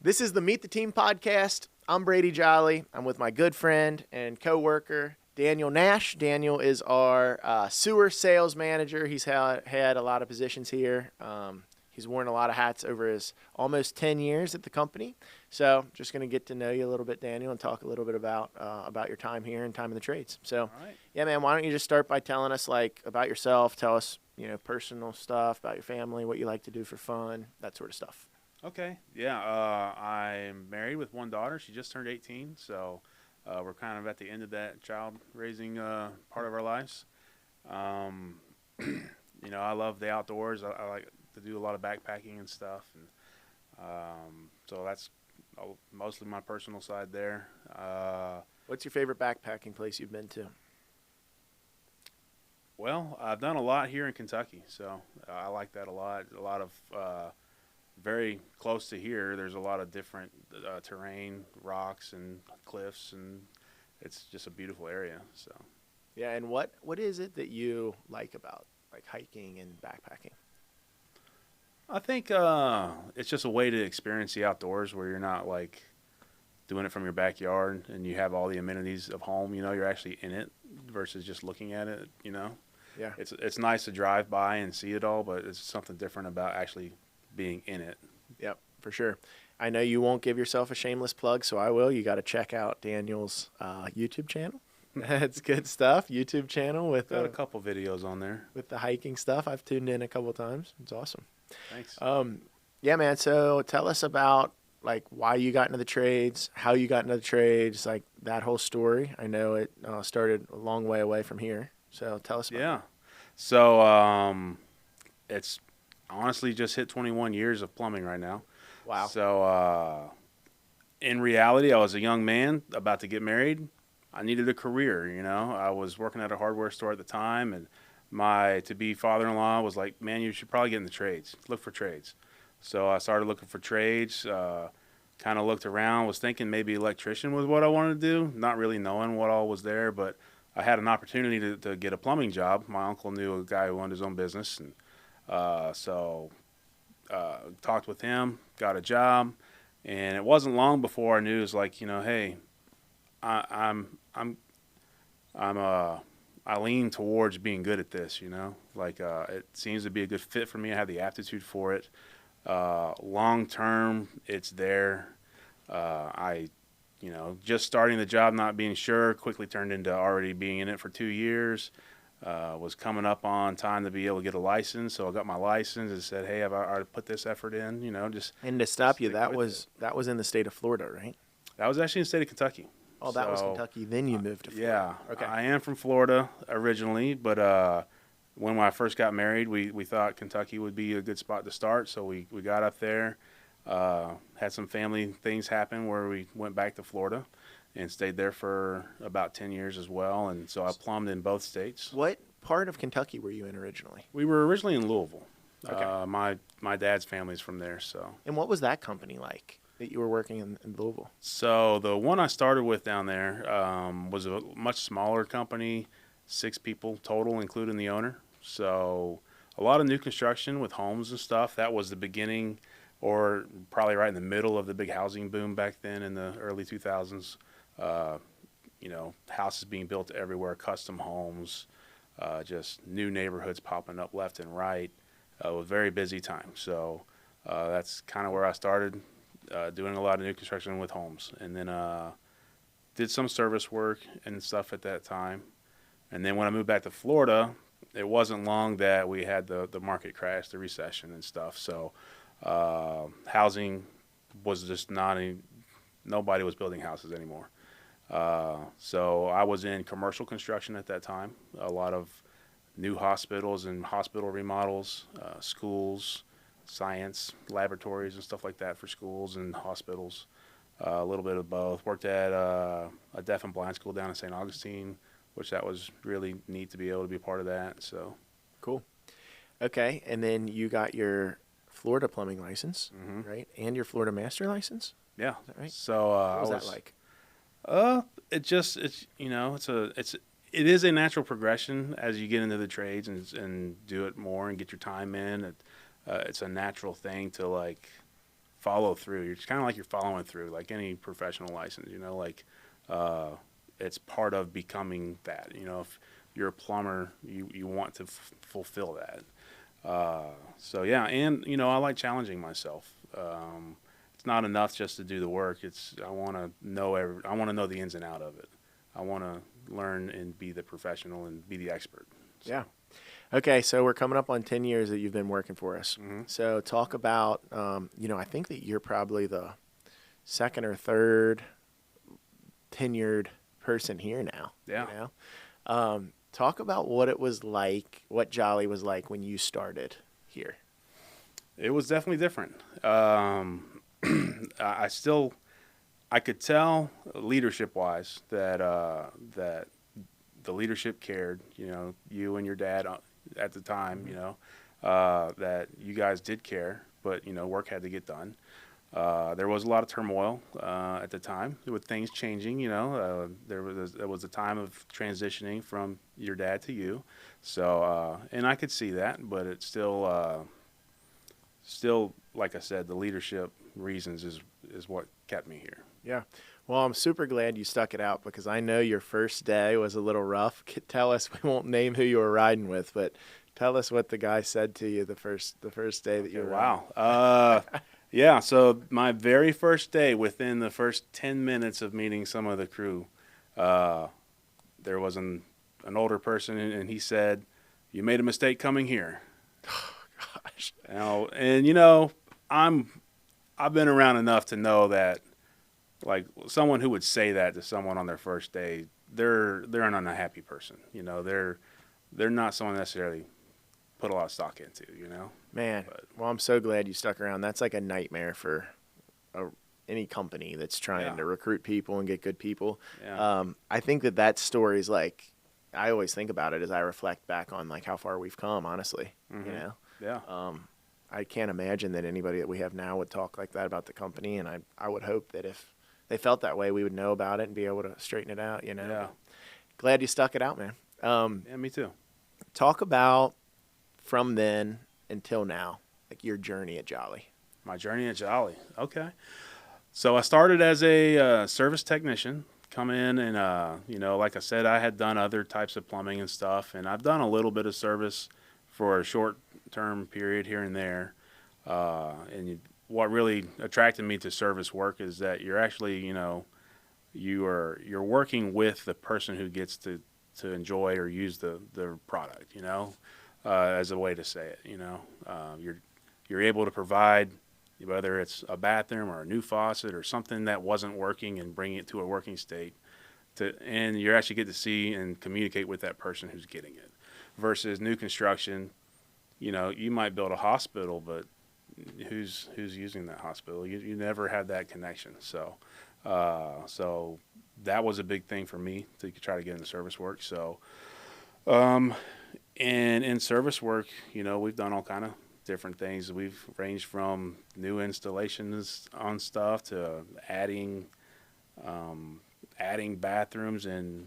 This is the Meet the Team podcast. I'm Brady Jolly. I'm with my good friend and coworker, Daniel Nash. Daniel is our sewer sales manager. He's had a lot of positions here. He's worn a lot of hats over his almost 10 years at the company. So just going to get to know you a little bit, Daniel, and talk a little bit about your time here and time in the trades. So, All right. yeah, man, why don't you just start by telling us about yourself? Tell us, personal stuff about your family, what you like to do for fun, that sort of stuff. Okay. Yeah. I'm married with one daughter. She just turned 18, so we're kind of at the end of that child raising part of our lives. Um, I love the outdoors. I like to do a lot of backpacking and stuff, and so that's mostly my personal side there. What's your favorite backpacking place you've been to? Well, I've done a lot here in Kentucky, so I like that a lot. A lot of very close to here, there's a lot of different terrain, rocks and cliffs, and it's just a beautiful area. So Yeah, and what is it that you like about hiking and backpacking? I think it's just a way to experience the outdoors where you're not like doing it from your backyard and you have all the amenities of home. You're actually in it versus just looking at it. Yeah. It's nice to drive by and see it all, but it's something different about actually being in it. Yep, for sure. I know you won't give yourself a shameless plug, so I will. You got to check out Daniel's YouTube channel. It's good stuff. YouTube channel with Got a couple videos on there. with the hiking stuff. I've tuned in a couple times. It's awesome. Thanks. Yeah, man. So tell us about why you got into the trades, how you got into the trades, that whole story. I know it started a long way away from here. So tell us about Yeah. So it's honestly just hit 21 years of plumbing right now. it. Wow. So in reality, I was a young man about to get married. I needed a career. I was working at a hardware store at the time, and my to-be father-in-law was like, "Man, you should probably get in the trades. Look for trades." So I started looking for trades. Kind of looked around, was thinking maybe electrician was what I wanted to do, not really knowing what all was there, but I had an opportunity to get a plumbing job. My uncle knew a guy who owned his own business, and so talked with him, got a job, and it wasn't long before I knew it was like, hey, I, I lean towards being good at this. It seems to be a good fit for me. I have the aptitude for it. Long term, it's there. I just starting the job, not being sure, quickly turned into already being in it for 2 years. Was coming up on time to be able to get a license, so I got my license and said, "Hey, I've already put this effort in." Just And to stop you, stick that with was it. that was in the state of Florida, right? That was actually in the state of Kentucky. Oh, that was So, Kentucky. Then you moved to Florida. yeah, Okay. I am from Florida originally, but when I first got married, we thought Kentucky would be a good spot to start, so we got up there. Had some family things happen where we went back to Florida and stayed there for about 10 years as well. And so I plumbed in both states. What part of Kentucky were you in originally? We were originally in Louisville. Okay. My dad's family's from there. And what was that company like that you were working in Louisville? So the one I started with down there was a much smaller company, 6 people total, including the owner. So a lot of new construction with homes and stuff. That was the beginning, or probably right in the middle of the big housing boom back then in the early 2000s. Houses being built everywhere, custom homes, just new neighborhoods popping up left and right. It was a very busy time. So that's kind of where I started doing a lot of new construction with homes. And then did some service work and stuff at that time. And then when I moved back to Florida, it wasn't long that we had the market crash, the recession and stuff. So housing was just nobody was building houses anymore. So I was in commercial construction at that time, a lot of new hospitals and hospital remodels, schools, science laboratories and stuff like that for schools and hospitals. A little bit of both. Worked at a deaf and blind school down in St. Augustine, which that was really neat to be able to be a part of that. So, Cool. Okay. And then you got your Florida plumbing license, hmm right? And your Florida master license. yeah. Is that right? So What was I that was. like? It is a natural progression as you get into the trades and do it more and get your time in. It's a natural thing to like follow through. It's kind of like you're following through, like any professional license. Like it's part of becoming that. If you're a plumber, you want to fulfill that. So yeah, and I like challenging myself. It's not enough just to do the work. I want to know the ins and out of it. I want to learn and be the professional and be the expert. So. Yeah. Okay, so we're coming up on 10 years that you've been working for us. Mm-hmm. So talk about, I think that you're probably the second or third tenured person here now. Yeah. Talk about what it was like, what Jolly was like when you started here. It was definitely different. I could tell leadership-wise that the leadership cared. You and your dad at the time. That you guys did care, but work had to get done. There was a lot of turmoil at the time with things changing. There was a time of transitioning from your dad to you. So and I could see that, but it's still like I said, the leadership reasons is what kept me here. Yeah. Well, I'm super glad you stuck it out because I know your first day was a little rough. Tell us, we won't name who you were riding with, but tell us what the guy said to you the first day that you were riding. Wow. Yeah, so my very first day, within the first 10 minutes of meeting some of the crew, there was an older person, and he said, "You made a mistake coming here." Oh, gosh. And I've been around enough to know that, like, someone who would say that to someone on their first day, they're an unhappy person. They're not someone necessarily put a lot of stock into. Man, well, I'm so glad you stuck around. That's like a nightmare for any company that's trying to recruit people and get good people. Yeah. I think that story is like, I always think about it as I reflect back on like how far we've come, honestly. Mm-hmm. Yeah. I can't imagine that anybody that we have now would talk like that about the company, and I would hope that if they felt that way, we would know about it and be able to straighten it out. Yeah. Glad you stuck it out, man. Yeah, me too. Talk about from then until now, like your journey at Jolly. My journey at Jolly. Okay. So I started as a service technician. Come in and, like I said, I had done other types of plumbing and stuff, and I've done a little bit of service for a short-term period here and there. What really attracted me to service work is that you're actually, you're working with the person who gets to enjoy or use the product, as a way to say it. You're able to provide, whether it's a bathroom or a new faucet or something that wasn't working, and bring it to a working state, and you actually get to see and communicate with that person who's getting it. Versus new construction, you might build a hospital, but who's using that hospital? You never have that connection. So that was a big thing for me to try to get into service work. So, and in service work, we've done all kind of different things. We've ranged from new installations on stuff to adding bathrooms and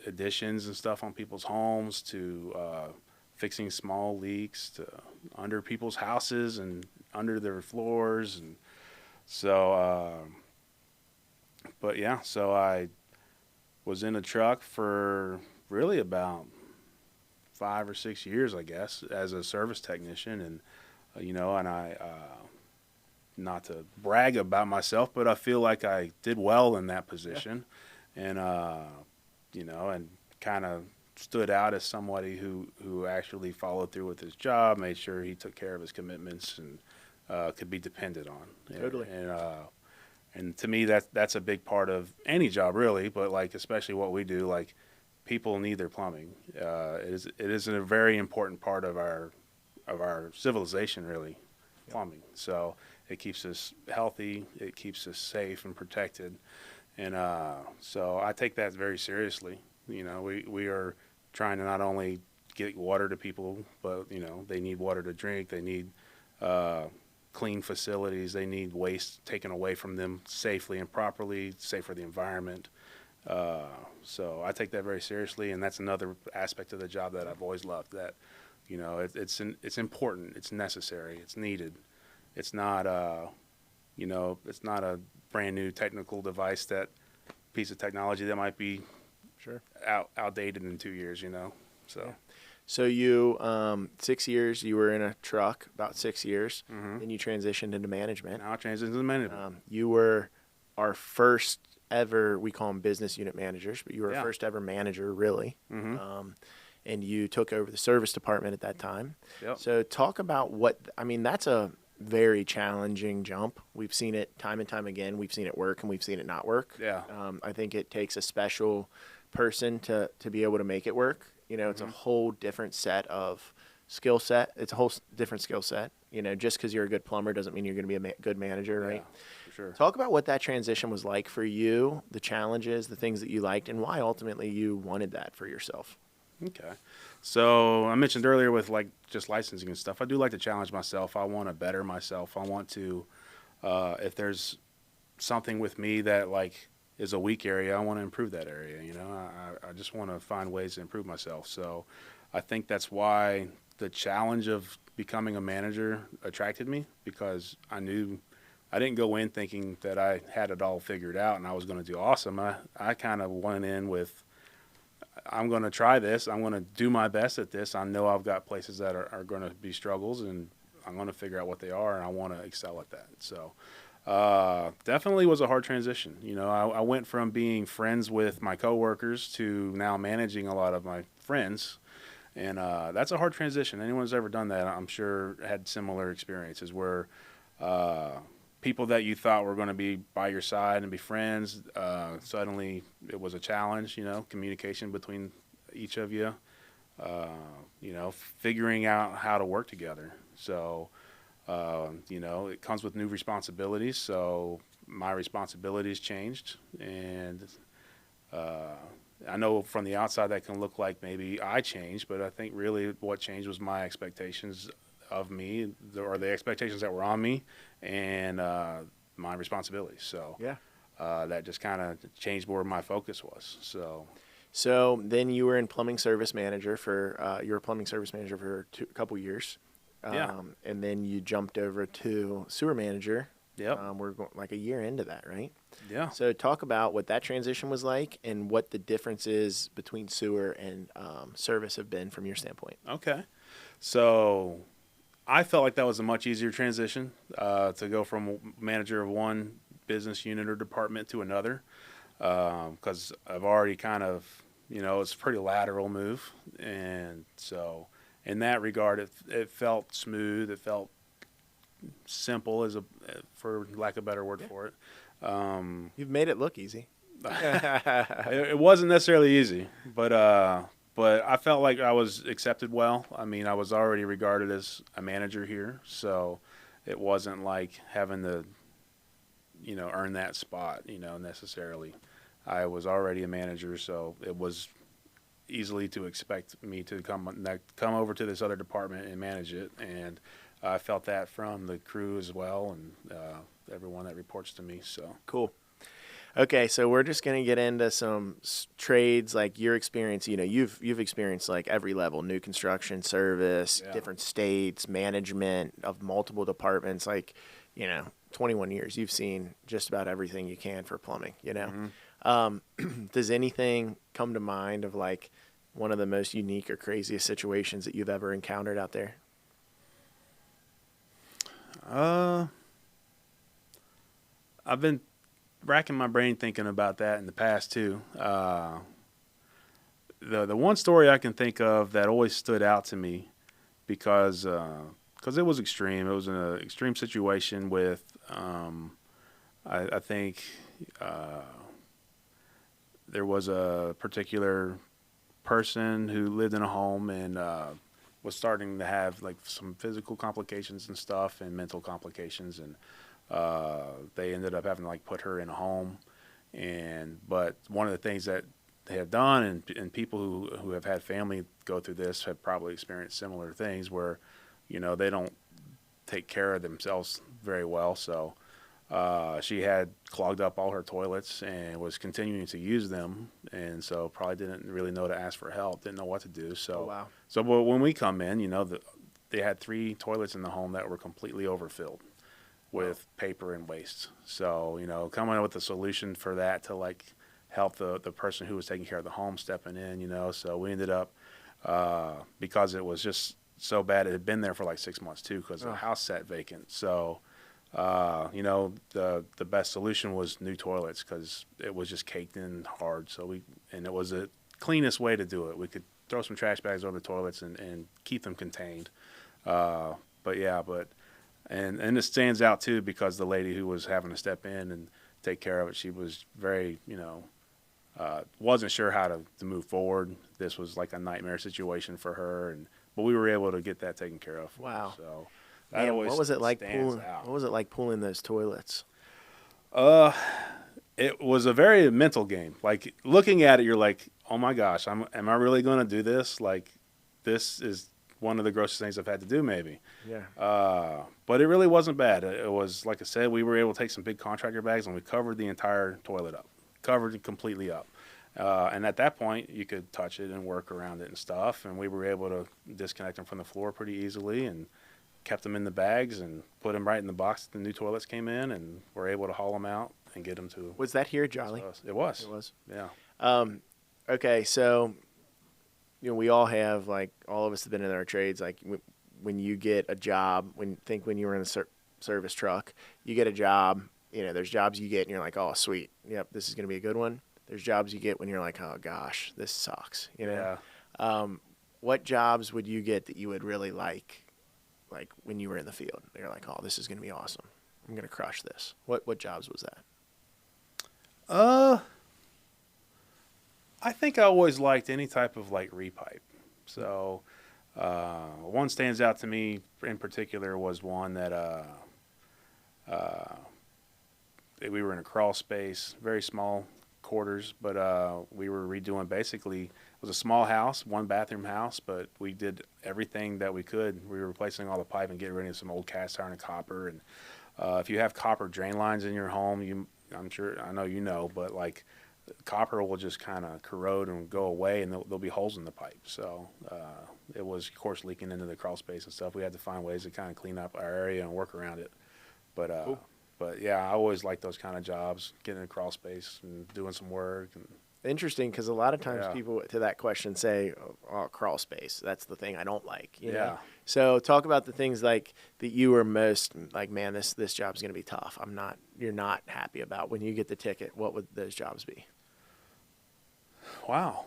additions and stuff on people's homes, to fixing small leaks, to under people's houses and under their floors. And so, but yeah, so I was in a truck for really about 5 or 6 years, I guess, as a service technician. And, and I, not to brag about myself, but I feel like I did well in that position. Yeah. And kind of stood out as somebody who actually followed through with his job, made sure he took care of his commitments, and could be depended on. Totally. And to me, that's a big part of any job, really, but like especially what we do. Like, people need their plumbing. It is a very important part of our civilization, really, plumbing. So it keeps us healthy, it keeps us safe and protected, and so I take that very seriously. We are trying to not only get water to people, but they need water to drink. They need clean facilities. They need waste taken away from them safely and properly, safe for the environment. So I take that very seriously, and that's another aspect of the job that I've always loved. That it's important, it's necessary, it's needed. it's not it's not a brand new technical device, that piece of technology that might be Sure. outdated in 2 years, so. Yeah. So you, 6 years, you were in a truck, about 6 years, then you transitioned into management. Now I transitioned to management. You were our first ever, we call them business unit managers, but you were our Yeah. first ever manager, really. Mm-hmm. And you took over the service department at that time. Yep. So talk about that's a very challenging jump. We've seen it time and time again. We've seen it work and we've seen it not work. Yeah. I think it takes a special person to be able to make it work. It's a whole different set of skill set. It's a whole different skill set. Just because you're a good plumber doesn't mean you're going to be a good manager, right? Yeah, for sure. Talk about what that transition was like for you, the challenges, the things that you liked, and why ultimately you wanted that for yourself. Okay. So I mentioned earlier with just licensing and stuff, I do like to challenge myself. I want to better myself. I want to, if there's something with me that is a weak area, I want to improve that area. I just want to find ways to improve myself. So I think that's why the challenge of becoming a manager attracted me, because I knew I didn't go in thinking that I had it all figured out and I was going to do awesome. I kind of went in with, I'm going to try this. I'm going to do my best at this. I know I've got places that are going to be struggles, and I'm going to figure out what they are, and I want to excel at that. So definitely was a hard transition. I went from being friends with my coworkers to now managing a lot of my friends, and that's a hard transition. Anyone who's ever done that, I'm sure, had similar experiences where people that you thought were going to be by your side and be friends, suddenly it was a challenge, communication between each of you, figuring out how to work together. So, it comes with new responsibilities. So my responsibilities changed, and I know from the outside that can look like maybe I changed, but I think really what changed was my expectations of me, or the expectations that were on me, and my responsibilities. So Yeah. That just kind of changed where my focus was. So then you were in plumbing service manager for a couple years. Yeah. And then you jumped over to sewer manager. Yep. We're going like a year into that, right? Yeah. So talk about what that transition was like and what the differences between sewer and service have been from your standpoint. Okay. So I felt like that was a much easier transition to go from manager of one business unit or department to another, because I've already kind of, it's a pretty lateral move. And so in that regard, it felt smooth. It felt simple, for lack of a better word for it. You've made it look easy. It wasn't necessarily easy, but I felt like I was accepted well. I mean, I was already regarded as a manager here, so it wasn't like having to, earn that spot, necessarily. I was already a manager, so it was easily to expect me to come over to this other department and manage it, and I felt that from the crew as well, and everyone that reports to me. So Cool. Okay, so we're just gonna get into some trades, like your experience. You've experienced like every level: new construction, service, Yeah. different states, management of multiple departments. 21 years. You've seen just about everything you can for plumbing. Does anything come to mind of like one of the most unique or craziest situations that you've ever encountered out there? I've been racking my brain thinking about that in the past too. The one story I can think of that always stood out to me because it was extreme. It was an extreme situation with I think there was a particular person who lived in a home and was starting to have like some physical complications and stuff and mental complications, and they ended up having to like put her in a home. But one of the things that they have done, and people who have had family go through this have probably experienced similar things where, they don't take care of themselves very well. So she had clogged up all her toilets and was continuing to use them, and so probably didn't really know to ask for help, didn't know what to do. So, Oh, wow. So when we come in, they had 3 toilets in the home that were completely overfilled. with paper and waste. So, you know, coming up with a solution for that to like help the person who was taking care of the home stepping in, you know. So we ended up, because it was just so bad, it had been there for like 6 months too because the house sat vacant. So, you know, the best solution was new toilets because it was just caked in hard. So and it was the cleanest way to do it. We could throw some trash bags over the toilets and keep them contained. But yeah, and it stands out too because the lady who was having to step in and take care of it, she was very, you know, wasn't sure how to move forward. This was like a nightmare situation for her, but we were able to get that taken care of. Wow. So Man, that always what was it like stands pulling? out. What was it like pulling those toilets? It was a very mental game. Like looking at it, you're like, oh my gosh, am I really going to do this? Like, this is one of the grossest things I've had to do, maybe. Yeah. But it really wasn't bad. It was, like I said, we were able to take some big contractor bags and we covered the entire toilet up, covered it completely up. And at that point, you could touch it and work around it and stuff. And we were able to disconnect them from the floor pretty easily and kept them in the bags and put them right in the box that the new toilets came in, and were able to haul them out and get them to. Was that here, Jolly? It was. It was. Yeah. Okay, so you know, we all have, like, all of us have been in our trades. Like, when you get a job, when you were in a service truck, you get a job. You know, there's jobs you get and you're like, oh, sweet, yep, this is gonna be a good one. There's jobs you get when you're like, oh gosh, this sucks. You know. Yeah. What jobs would you get that you would really like when you were in the field? You're like, oh, this is gonna be awesome. I'm gonna crush this. What jobs was that? I think I always liked any type of like repipe. So one stands out to me in particular was one that we were in a crawl space, very small quarters, but we were redoing basically, it was a small house, one bathroom house, but we did everything that we could. We were replacing all the pipe and getting rid of some old cast iron and copper. And if you have copper drain lines in your home, I know you know, but like copper will just kind of corrode and go away, and there'll be holes in the pipe. So it was, of course, leaking into the crawl space and stuff. We had to find ways to kind of clean up our area and work around it. But Cool. but yeah, I always liked those kind of jobs, getting in a crawl space and doing some work. And Interesting, because a lot of times Yeah. people to that question say, oh, crawl space. That's the thing I don't like. You know? Yeah. So talk about the things like that you were most like, man, this job's going to be tough. You're not happy about when you get the ticket. What would those jobs be? Wow.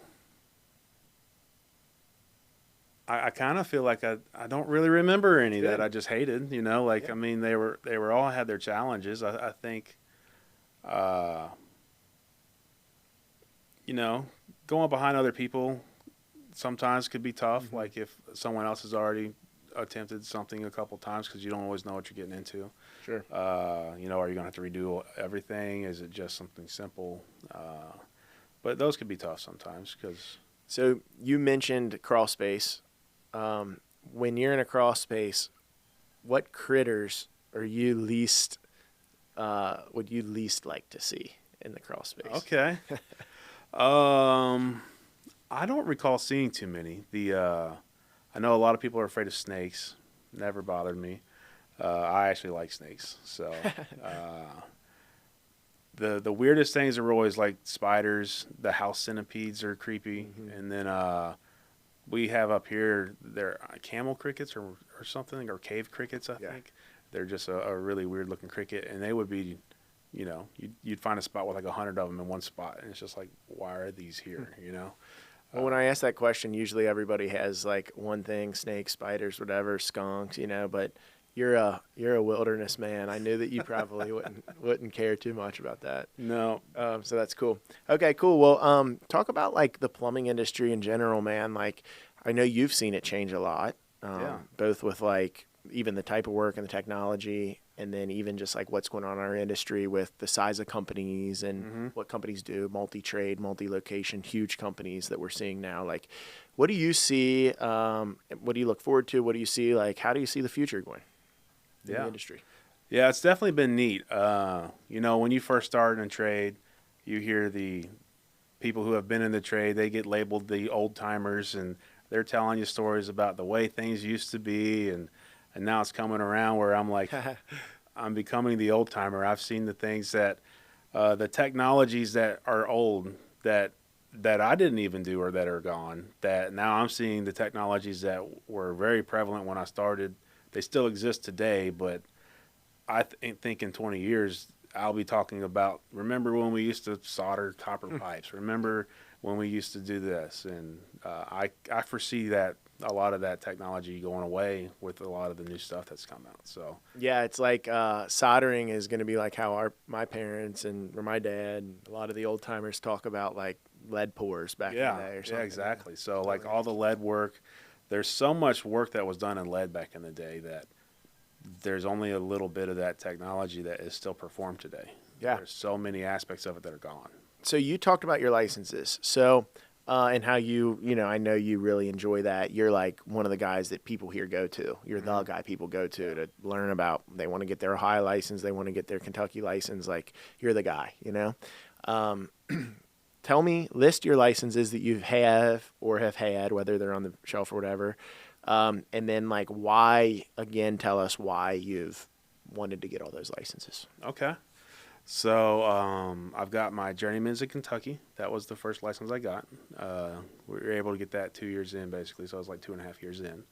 I kind of feel like I don't really remember any Good. that I just hated, you know, like, Yeah. I mean, they were all had their challenges. I think, you know, going behind other people sometimes could be tough. Mm-hmm. Like if someone else has already attempted something a couple times, because you don't always know what you're getting into. Sure. You know, are you going to have to redo everything? Is it just something simple? But those could be tough sometimes because. So you mentioned crawl space. When you're in a crawl space, what critters are you would you least like to see in the crawl space? Okay. I don't recall seeing too many. I know a lot of people are afraid of snakes. Never bothered me. I actually like snakes. So the weirdest things are always like spiders. The house centipedes are creepy. Mm-hmm. And then we have up here, they're camel crickets or something, or cave crickets, I Yeah. think. They're just a really weird looking cricket, and they would be, you know, you'd find a spot with like 100 of them in one spot, and it's just like, why are these here, you know? Well, when I ask that question, usually everybody has like one thing: snakes, spiders, whatever, skunks, you know. But you're a wilderness man. I knew that you probably wouldn't care too much about that. No. So that's cool. Okay, cool. Well, talk about like the plumbing industry in general, man. Like, I know you've seen it change a lot. Yeah. Both with like even the type of work and the technology, and then even just like what's going on in our industry with the size of companies and what companies do, multi-trade, multi-location, huge companies that we're seeing now. Like, what do you see? What do you look forward to? What do you see? Like, how do you see the future going in the industry? Yeah, it's definitely been neat. You know, when you first start in a trade, you hear the people who have been in the trade, they get labeled the old timers, and they're telling you stories about the way things used to be, and now it's coming around where I'm like, I'm becoming the old timer. I've seen the things that the technologies that are old that I didn't even do or that are gone. That now I'm seeing the technologies that were very prevalent when I started. They still exist today, but think in 20 years I'll be talking about. Remember when we used to solder copper pipes? Remember when we used to do this? And I foresee that a lot of that technology going away with a lot of the new stuff that's come out. So Yeah, it's like soldering is going to be like how my parents or my dad, and a lot of the old timers talk about like lead pours back in the day or something. Yeah, exactly. So like all the lead work, there's so much work that was done in lead back in the day that there's only a little bit of that technology that is still performed today. Yeah. There's so many aspects of it that are gone. So you talked about your licenses. So and how I know you really enjoy that. You're like one of the guys that people here go to. You're the guy people go to learn about. They want to get their Ohio license. They want to get their Kentucky license. Like, you're the guy, Tell me, list your licenses that you have or have had, whether they're on the shelf or whatever. And then like why, again, tell us why you've wanted to get all those licenses. Okay. So I've got my journeyman's in Kentucky. That was the first license I got. We were able to get that 2 years in, basically. So I was like 2.5 years in.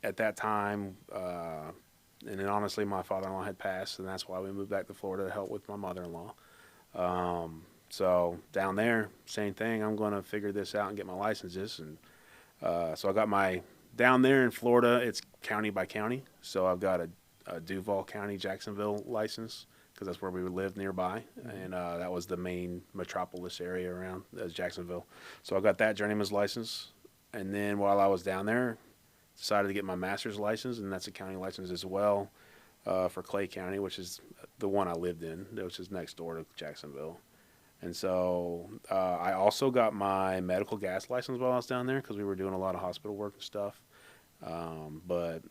At that time, and then honestly, my father-in-law had passed, and that's why we moved back to Florida to help with my mother-in-law. So down there, same thing. I'm going to figure this out and get my licenses. And so I got down there in Florida, it's county by county. So I've got a Duval County, Jacksonville license because that's where we would live nearby. And that was the main metropolis area around Jacksonville. So I got that journeyman's license. And then while I was down there, decided to get my master's license, and that's a county license as well for Clay County, which is the one I lived in, which is next door to Jacksonville. And so I also got my medical gas license while I was down there because we were doing a lot of hospital work and stuff. But,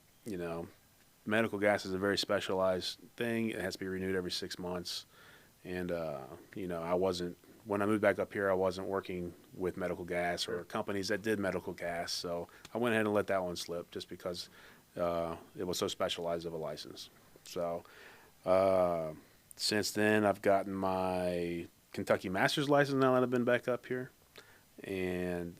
medical gas is a very specialized thing. It has to be renewed every 6 months. And, when I moved back up here, I wasn't working with medical gas or companies that did medical gas. So I went ahead and let that one slip just because it was so specialized of a license. So since then, I've gotten my Kentucky master's license now that I've been back up here. And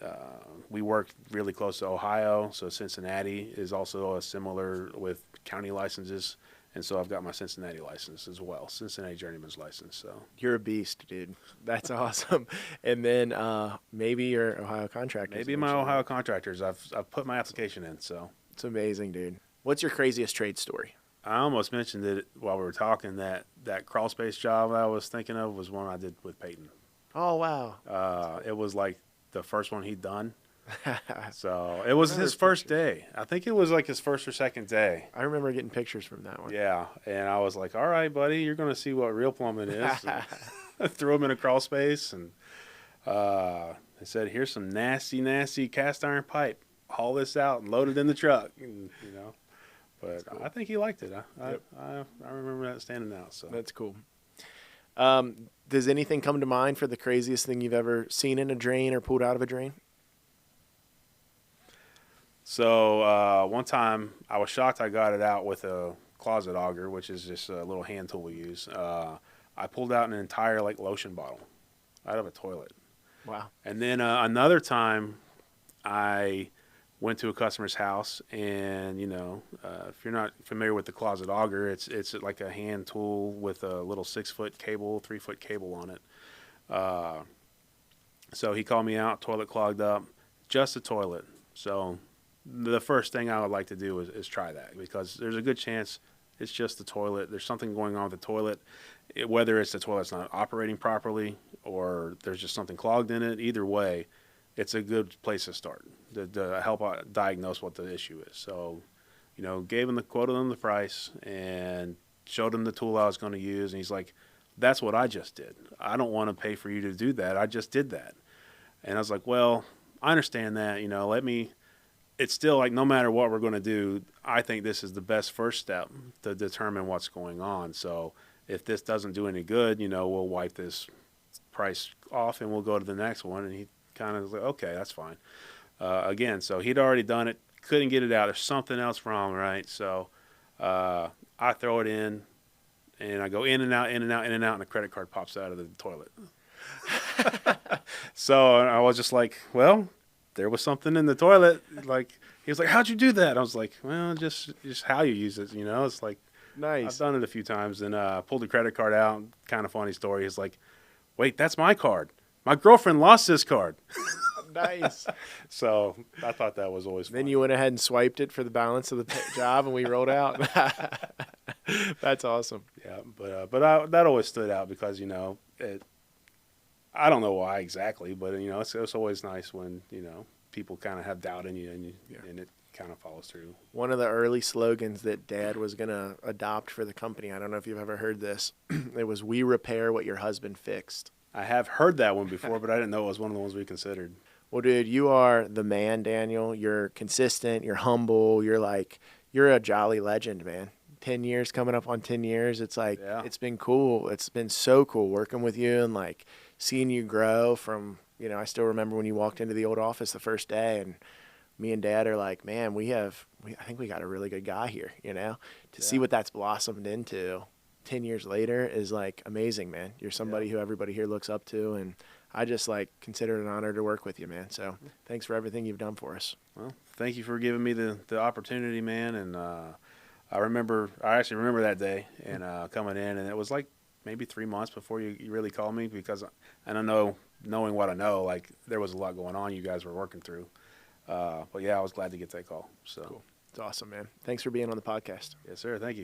we work really close to Ohio, so Cincinnati is also a similar with county licenses, and so I've got my Cincinnati license as well, Cincinnati journeyman's license. So you're a beast, dude. That's awesome. And then maybe your Ohio contractors. Maybe my Ohio contractors. I've put my application in, so it's amazing, dude. What's your craziest trade story? I almost mentioned it while we were talking that crawl space job I was thinking of was one I did with Peyton. Oh wow! It was like the first one he'd done. So it was his first day. I think it was like his first or second day. I remember getting pictures from that one. Yeah, and I was like, all right, buddy, you're going to see what real plumbing is. I threw him in a crawl space, and they said, here's some nasty, nasty cast iron pipe. Haul this out and load it in the truck. And, But cool. I think he liked it. I remember that standing out. So that's cool. Does anything come to mind for the craziest thing you've ever seen in a drain or pulled out of a drain? So one time I was shocked I got it out with a closet auger, which is just a little hand tool we use. I pulled out an entire lotion bottle out of a toilet. Wow. And then another time I went to a customer's house, and if you're not familiar with the closet auger, it's like a hand tool with a little 6-foot cable, 3-foot cable on it. So he called me out, toilet clogged up, just a toilet. So the first thing I would like to do is try that, because there's a good chance it's just the toilet. There's something going on with the toilet, whether it's the toilet's not operating properly or there's just something clogged in it. Either way, it's a good place to start to help diagnose what the issue is. So, quoted him the price and showed him the tool I was going to use. And he's like, that's what I just did. I don't want to pay for you to do that. I just did that. And I was like, well, I understand that, it's still no matter what we're going to do, I think this is the best first step to determine what's going on. So if this doesn't do any good, we'll wipe this price off and we'll go to the next one. And he kind of was like, okay, that's fine. Again, so he'd already done it, couldn't get it out. There's something else wrong, right? So I throw it in, and I go in and out, in and out, in and out, and a credit card pops out of the toilet. So I was just like, well, there was something in the toilet. Like, he was like, how'd you do that? I was like, well, just how you use it, you know? It's like, I've Nice. done it a few times, and pulled the credit card out. Kind of funny story. He's like, wait, that's my card. My girlfriend lost this card. Nice. So I thought that was always fun. Then you went ahead and swiped it for the balance of the job, and we rolled out. That's awesome. Yeah, but that always stood out because, you know, I don't know why exactly, but, you know, it's always nice when, you know, people kind of have doubt in you, and it kind of follows through. One of the early slogans that Dad was going to adopt for the company, I don't know if you've ever heard this, it was, "We repair what your husband fixed." I have heard that one before, but I didn't know it was one of the ones we considered. Well, dude, you are the man, Daniel. You're consistent. You're humble. You're a jolly legend, man. 10 years, coming up on 10 years. It's like, Yeah. It's been cool. It's been so cool working with you and like seeing you grow from, you know, I still remember when you walked into the old office the first day, and me and Dad are like, man, I think we got a really good guy here, you know, to see Yeah. what that's blossomed into 10 years later is like amazing, man. You're somebody who everybody here looks up to, and I just like consider it an honor to work with you, man. So thanks for everything you've done for us. Well, thank you for giving me the opportunity, man. And I actually remember that day and coming in, and it was like maybe 3 months before you really called me, because I don't know, knowing what I know, like there was a lot going on you guys were working through. But yeah, I was glad to get that call. So Cool. It's awesome, man. Thanks for being on the podcast. yes, sir. Thank you.